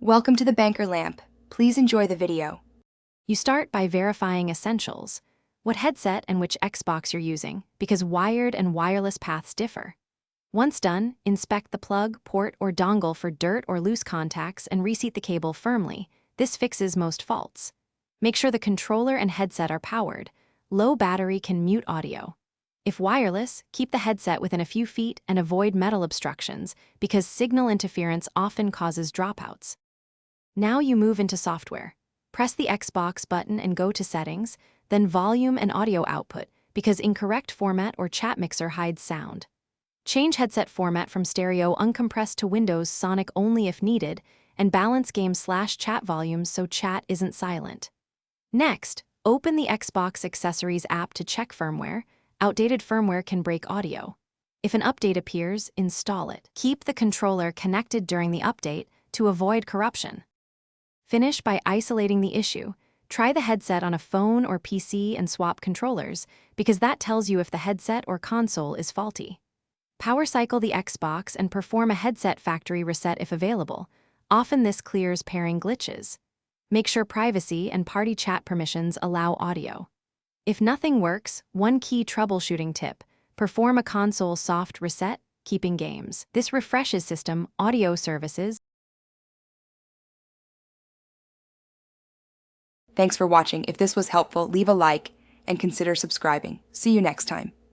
Welcome to the Banker Lamp. Please enjoy the video. You start by verifying essentials, what headset and which Xbox you're using, because wired and wireless paths differ. Once done, inspect the plug, port, or dongle for dirt or loose contacts and reseat the cable firmly. This fixes most faults. Make sure the controller and headset are powered. Low battery can mute audio. If wireless, keep the headset within a few feet and avoid metal obstructions because signal interference often causes dropouts. Now you move into software. Press the Xbox button and go to Settings, then Volume and Audio Output because incorrect format or chat mixer hides sound. Change headset format from stereo uncompressed to Windows Sonic only if needed, and balance game/chat volumes so chat isn't silent. Next, open the Xbox Accessories app to check firmware. Outdated firmware can break audio. If an update appears, install it. Keep the controller connected during the update to avoid corruption. Finish by isolating the issue. Try the headset on a phone or PC and swap controllers, because that tells you if the headset or console is faulty. Power cycle the Xbox and perform a headset factory reset if available. Often this clears pairing glitches. Make sure privacy and party chat permissions allow audio. If nothing works, one key troubleshooting tip: perform a console soft reset, keeping games. This refreshes system, audio services. Thanks for watching. If this was helpful, leave a like and consider subscribing. See you next time.